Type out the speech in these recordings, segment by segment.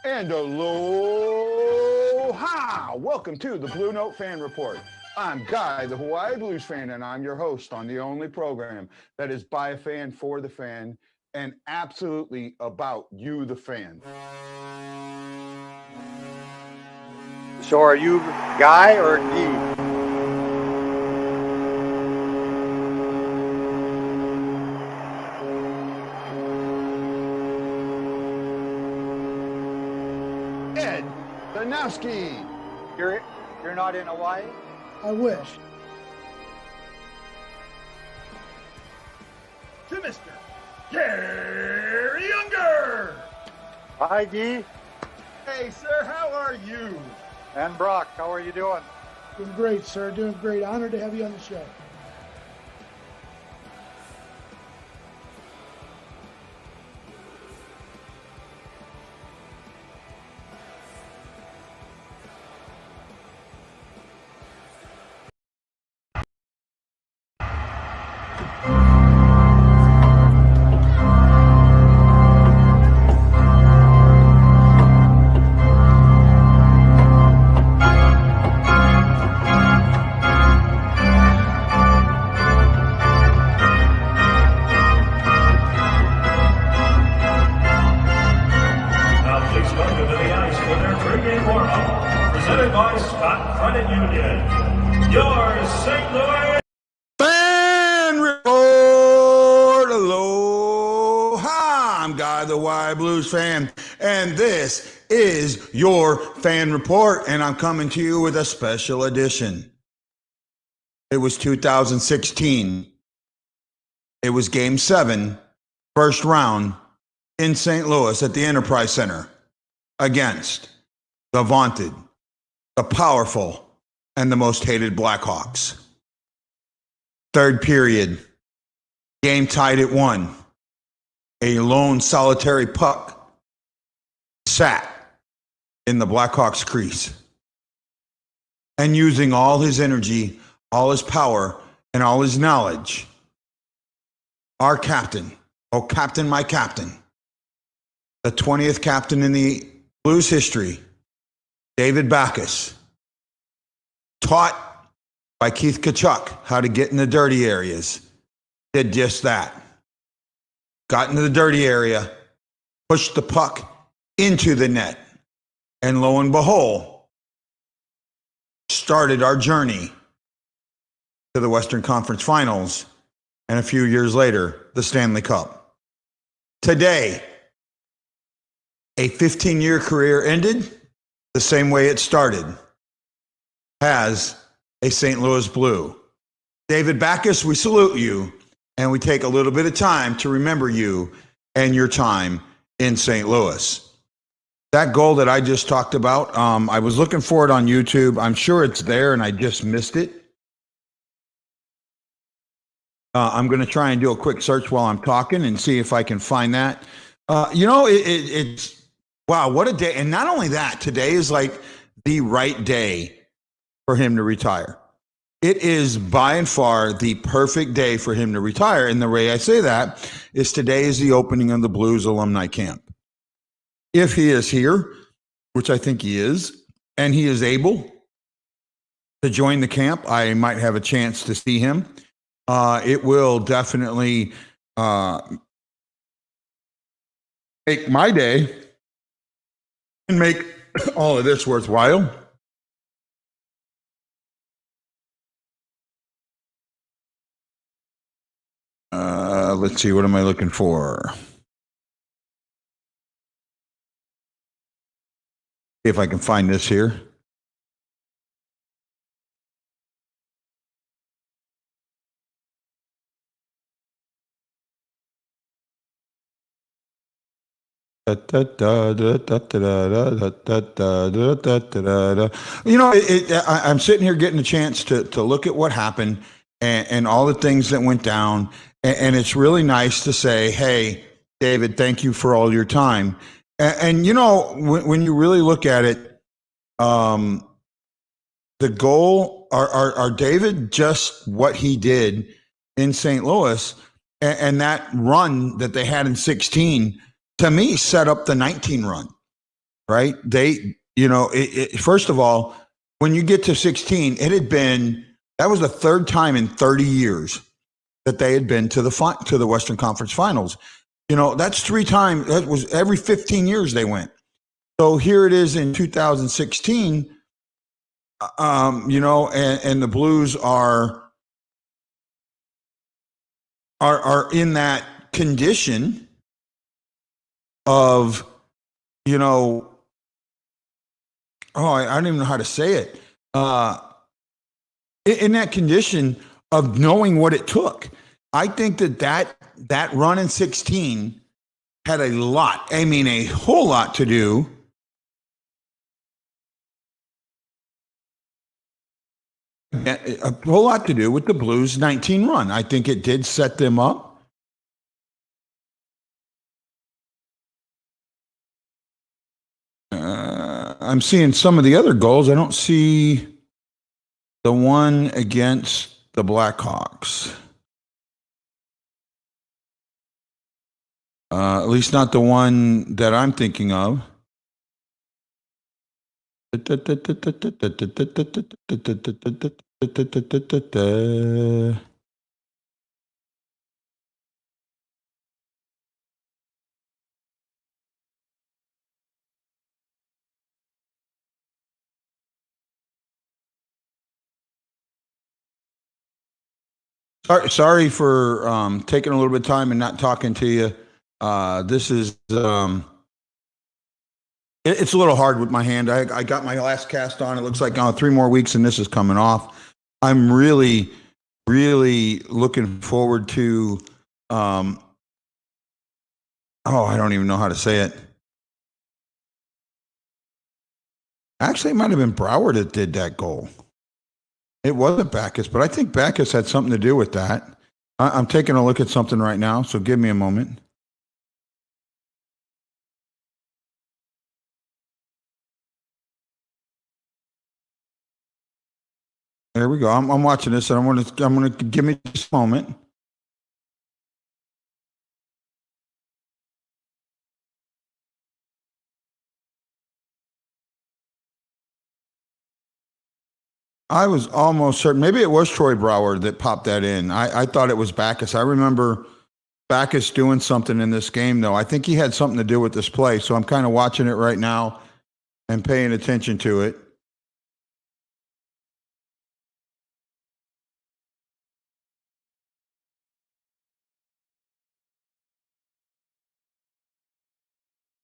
And aloha! Welcome to the Blue Note Fan Report. I'm Guy, the Hawaii Blues fan, and I'm your host on the only program that is by a fan, for the fan, and absolutely about you, the fan. So are you Guy or Guy? Ed Danowski. You're not in Hawaii? I wish. To Mr. Gary Younger. Hi, Guy. Hey, sir, how are you? And Brock, how are you doing? Doing great, sir. Doing great. Honored to have you on the show. Blues fan, and this is your fan report, and I'm coming to you with a special edition. It was 2016. It was Game 7, first round in St. Louis at the Enterprise Center against the vaunted, the powerful, and the most hated Blackhawks. Third period, game tied at 1. A lone solitary puck sat in the Blackhawks' crease. And using all his energy, all his power, and all his knowledge, our captain, oh captain, my captain, the 20th captain in the Blues history, David Backes, taught by Keith Tkachuk how to get in the dirty areas, did just that. Got into the dirty area, pushed the puck into the net, and lo and behold, started our journey to the Western Conference Finals, and a few years later, the Stanley Cup. Today, a 15-year career ended the same way it started, as a St. Louis Blue. David Backes, we salute you. And we take a little bit of time to remember you and your time in St. Louis. That goal that I just talked about, I was looking for it on YouTube. I'm sure it's there and I just missed it. I'm going to try and do a quick search while I'm talking and see if I can find that. It's, wow, what a day. And not only that, today is like the right day for him to retire. It is by and far the perfect day for him to retire. And the way I say that is today is the opening of the Blues alumni camp. If he is here, which I think he is, and he is able to join the camp, I might have a chance to see him. It will definitely make my day and make all of this worthwhile. Let's see, what am I looking for? See if I can find this here. You know, I'm sitting here getting a chance to look at what happened and all the things that went down. And it's really nice to say, hey, David, thank you for all your time. And you know, when you really look at it, the goal, are David just what he did in St. Louis and that run that they had in 16, to me, set up the 19 run, right? First of all, when you get to 16, that was the third time in 30 years that they had been to the Western Conference Finals. That's 3 times. That was every 15 years they went. So here it is in 2016. And the Blues are in that condition of, I don't even know how to say it. In that condition of knowing what it took. I think that run in 16 had a whole lot to do with the Blues 19 run. I think it did set them up. I'm seeing some of the other goals. I don't see the one against the Blackhawks. At least not the one that I'm thinking of. Sorry for taking a little bit of time and not talking to you. This is it's a little hard with my hand. I got my last cast on. It looks like 3 more weeks and this is coming off. I'm really, really looking forward to. I don't even know how to say it. Actually, it might have been Brouwer that did that goal. It wasn't Backus, but I think Backus had something to do with that. I'm taking a look at something right now, so give me a moment. There we go. I'm watching this, and I'm gonna give me just a moment. I was almost certain. Maybe it was Troy Brouwer that popped that in. I thought it was Backus. I remember Backus doing something in this game, though. I think he had something to do with this play. So I'm kind of watching it right now and paying attention to it.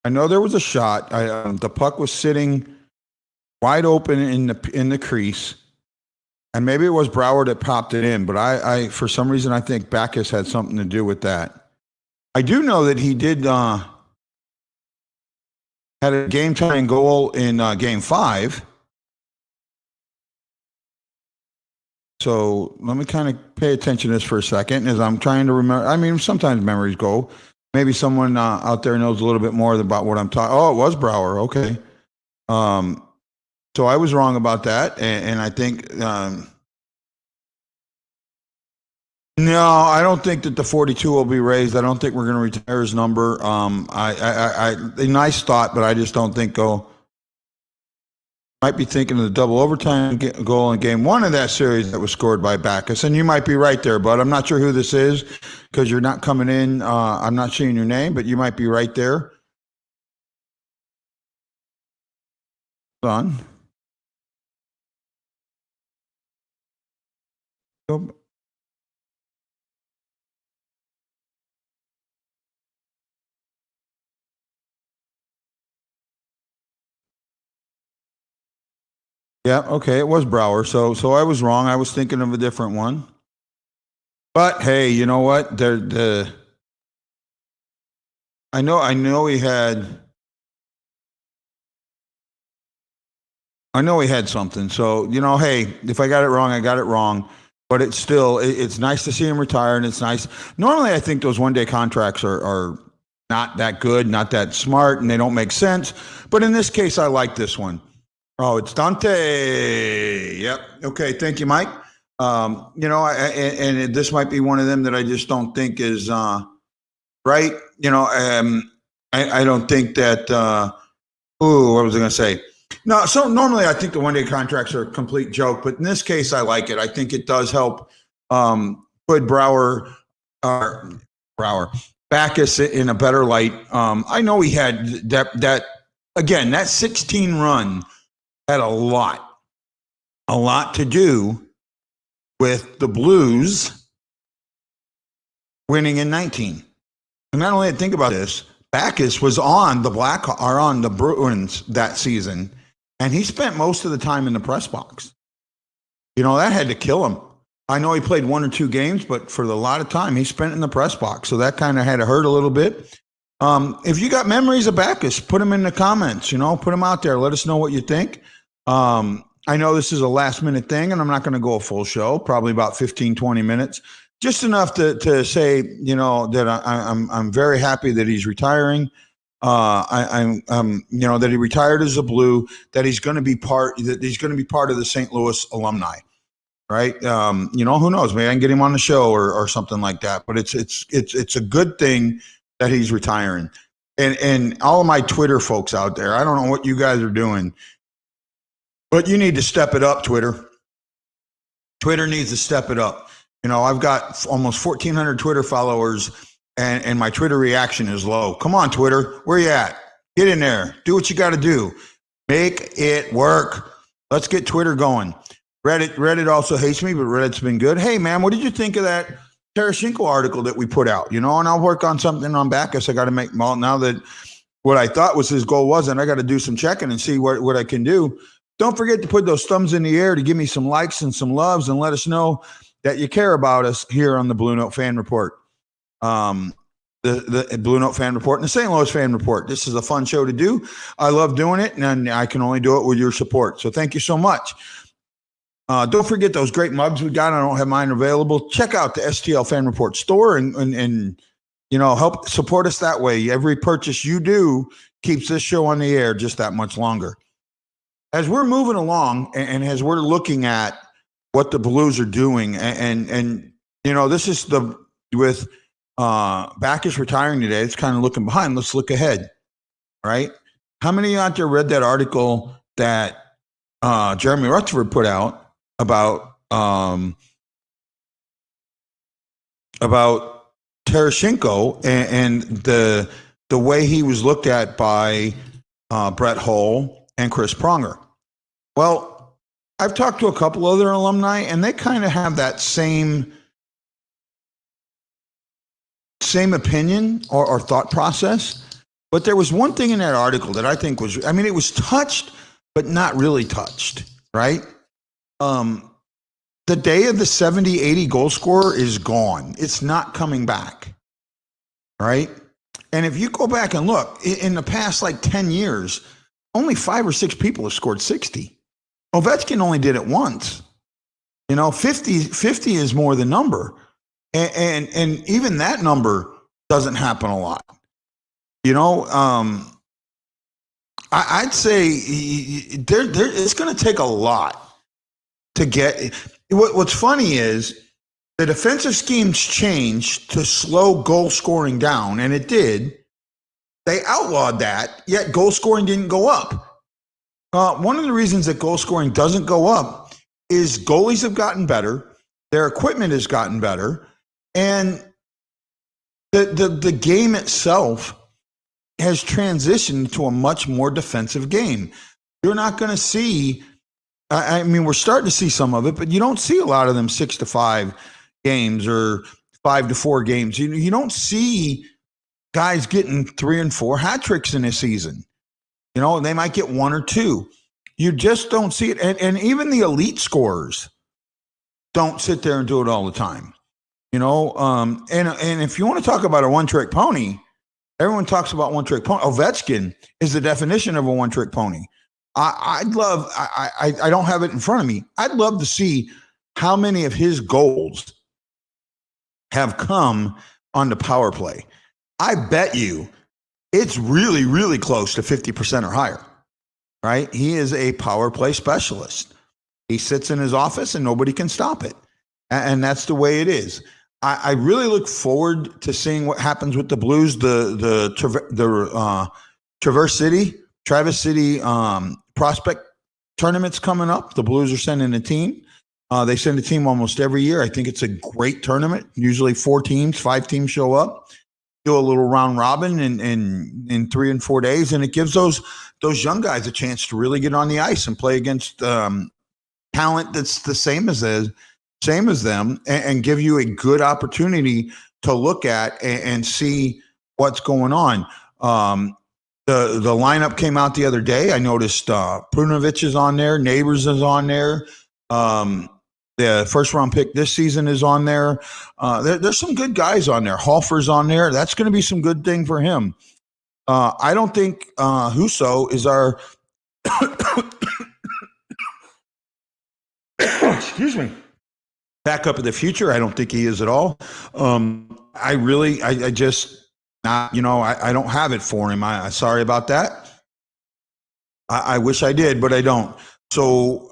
I know there was a shot. The puck was sitting wide open in the crease. And maybe it was Brouwer that popped it in, but I for some reason, I think Backus had something to do with that. I do know that he did had a game-tying goal in Game 5. So let me kind of pay attention to this for a second as I'm trying to remember. I mean, sometimes memories go. Maybe someone out there knows a little bit more about what I'm talking. Oh, it was Brouwer. Okay. So I was wrong about that, and I think no, I don't think that the 42 will be raised. I don't think we're going to retire his number. A nice thought, but I just don't think might be thinking of the double overtime goal in Game 1 of that series that was scored by Backus, and you might be right there, but I'm not sure who this is because you're not coming in. I'm not seeing your name, but you might be right there. Hold on. Yeah, okay, it was Brouwer. So I was wrong. I was thinking of a different one. But hey, you know what? I know he had something. So, hey, if I got it wrong, I got it wrong. But it's nice to see him retire, and it's nice. Normally, I think those one-day contracts are not that good, not that smart, and they don't make sense. But in this case, I like this one. Oh, it's Dante. Yep. Okay. Thank you, Mike. And this might be one of them that I just don't think is right. I don't think that Ooh, what was I going to say? No, so normally I think the one-day contracts are a complete joke, but in this case, I like it. I think it does help put Backus in a better light. I know he had that again. That 16 run had a lot to do with the Blues winning in 19. And not only think about this, Backus was on the Bruins that season, and he spent most of the time in the press box. You know, that had to kill him. I know he played 1 or 2 games, but for a lot of time he spent in the press box. So that kind of had to hurt a little bit. If you got memories of Backus, put them in the comments, put them out there. Let us know what you think. I know this is a last minute thing and I'm not going to go a full show, probably about 15, 20 minutes, just enough to say, that I'm very happy that he's retiring. That he retired as a Blue, that he's going to be part of the St. Louis alumni. Right. Who knows? Maybe I can get him on the show or something like that. But it's a good thing that he's retiring. And all of my Twitter folks out there, I don't know what you guys are doing, but you need to step it up, Twitter. Twitter needs to step it up. I've got almost 1,400 Twitter followers, and my Twitter reaction is low. Come on, Twitter. Where you at? Get in there. Do what you got to do. Make it work. Let's get Twitter going. Reddit also hates me, but Reddit's been good. Hey, man, what did you think of that Tarasenko article that we put out? And I'll work on something on Backus. I got to make, well, now that what I thought was his goal wasn't, I got to do some checking and see what I can do. Don't forget to put those thumbs in the air to give me some likes and some loves and let us know that you care about us here on the Blue Note Fan Report. The Blue Note Fan Report and the St. Louis Fan Report. This is a fun show to do. I love doing it, and I can only do it with your support. So thank you so much. Don't forget those great mugs we got. I don't have mine available. Check out the STL Fan Report store and help support us that way. Every purchase you do keeps this show on the air just that much longer. As we're moving along and as we're looking at what the Blues are doing, and this is with Backus retiring today. It's kind of looking behind. Let's look ahead, right? How many out there read that article that Jeremy Rutherford put out about Tarasenko and the way he was looked at by Brett Hull and Chris Pronger? Well, I've talked to a couple other alumni, and they kind of have that same opinion or thought process. But there was one thing in that article that I think was, it was touched, but not really touched, right? The day of the 70, 80 goal scorer is gone. It's not coming back, right? And if you go back and look, in the past 10 years, only 5 or 6 people have scored 60. Ovechkin only did it once. 50 is more the number. And even that number doesn't happen a lot. I'd say it's going to take a lot to get. What's funny is the defensive schemes changed to slow goal scoring down, and it did. They outlawed that, yet goal scoring didn't go up. One of the reasons that goal scoring doesn't go up is goalies have gotten better, their equipment has gotten better, and the game itself has transitioned to a much more defensive game. You're not going to see, we're starting to see some of it, but you don't see a lot of them 6-5 games or 5-4 games. You don't see guys getting 3 and 4 hat tricks in a season. They might get 1 or 2. You just don't see it. And even the elite scorers don't sit there and do it all the time. And if you want to talk about a one-trick pony, everyone talks about one-trick pony. Ovechkin is the definition of a one-trick pony. I don't have it in front of me. I'd love to see how many of his goals have come on the power play. I bet you it's really, really close to 50% or higher, right? He is a power play specialist. He sits in his office and nobody can stop it. And that's the way it is. I really look forward to seeing what happens with the Blues, the Traverse City Traverse City prospect tournament's coming up. The Blues are sending a team. They send a team almost every year. I think it's a great tournament. Usually 5 teams show up. Do a little round robin in 3 and 4 days, and it gives those young guys a chance to really get on the ice and play against talent that's the same as them, and give you a good opportunity to look at and see what's going on. The lineup came out the other day. I noticed Prunovich is on there, Neighbors is on there. The first round pick this season is on there. There's some good guys on there. Hofer's on there. That's going to be some good thing for him. I don't think Husso is our excuse me, backup of the future. I don't think he is at all. I just not, I don't have it for him. I sorry about that. I wish I did, but I don't. So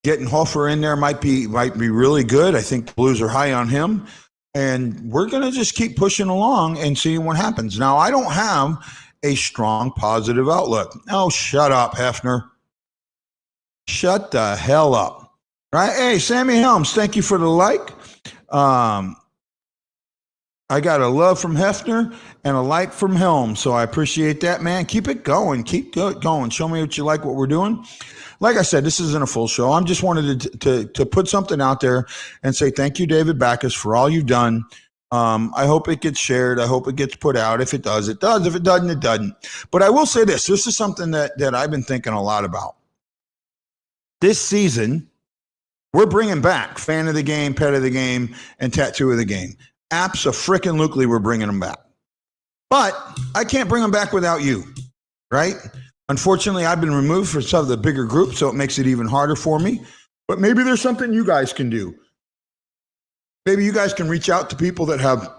getting Hofer in there might be really good. I think the Blues are high on him, and we're going to just keep pushing along and seeing what happens. Now, I don't have a strong positive outlook. Oh, shut up, Hefner. Shut the hell up. Right? Hey, Sammy Helms, thank you for the like. I got a love from Hefner and a like from Helms, so I appreciate that, man. Keep it going. Keep going. Show me what you like, what we're doing. Like I said, this isn't a full show. I'm just wanted to put something out there and say thank you, David Backus, for all you've done. I hope it gets shared. I hope it gets put out. If it does, it does. If it doesn't, it doesn't. But I will say this. This is something that I've been thinking a lot about. This season, we're bringing back Fan of the Game, Pet of the Game, and Tattoo of the Game. Abso-frickin-lutely, we're bringing them back. But I can't bring them back without you, right? Unfortunately, I've been removed from some of the bigger groups, so it makes it even harder for me. But maybe there's something you guys can do. Maybe you guys can reach out to people that have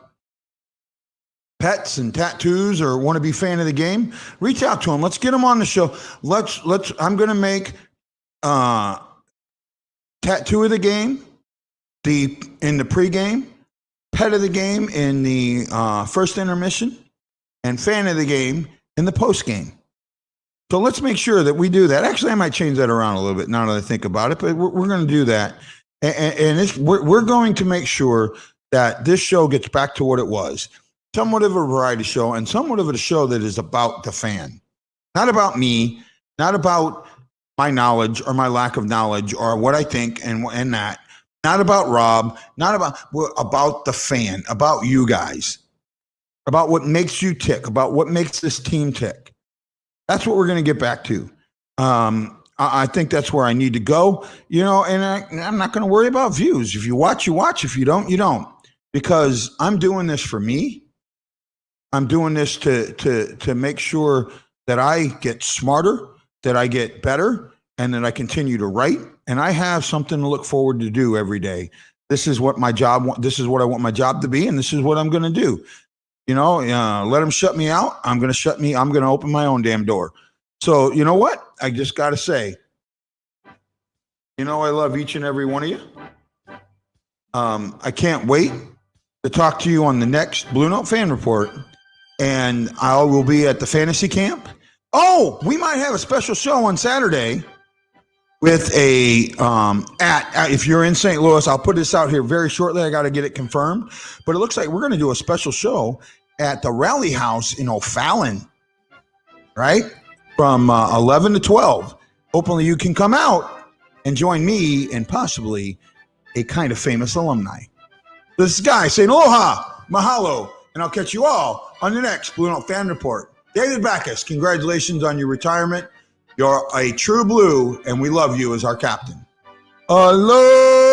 pets and tattoos or want to be fan of the game. Reach out to them. Let's get them on the show. I'm going to make Tattoo of the Game in the pregame, Pet of the Game in the first intermission, and Fan of the Game in the postgame. So let's make sure that we do that. Actually, I might change that around a little bit now that I think about it, but we're going to do that. And we're going to make sure that this show gets back to what it was. Somewhat of a variety show, and somewhat of a show that is about the fan. Not about me, not about my knowledge or my lack of knowledge or what I think and that. Not about Rob, not about the fan, about you guys. About what makes you tick, about what makes this team tick. That's what we're going to get back to. I think that's where I need to go, and I'm not going to worry about views. If you watch, you watch. If you don't, you don't. Because I'm doing this for me. I'm doing this to make sure that I get smarter, that I get better, and that I continue to write. And I have something to look forward to do every day. This is what my job. This is what I want my job to be, and this is what I'm going to do. Let them shut me out. I'm going to open my own damn door. So you know what? I just got to say, I love each and every one of you. I can't wait to talk to you on the next Blue Note Fan Report. And I will be at the fantasy camp. Oh, we might have a special show on Saturday with if you're in St. Louis, I'll put this out here very shortly. I got to get it confirmed. But it looks like we're going to do a special show at the Rally House in O'Fallon, right? From 11 to 12. Hopefully you can come out and join me and possibly a kind of famous alumni. This guy saying aloha, mahalo, and I'll catch you all on the next Blue Note Fan Report. David Backus, congratulations on your retirement. You're a true blue, and we love you as our captain. Aloha!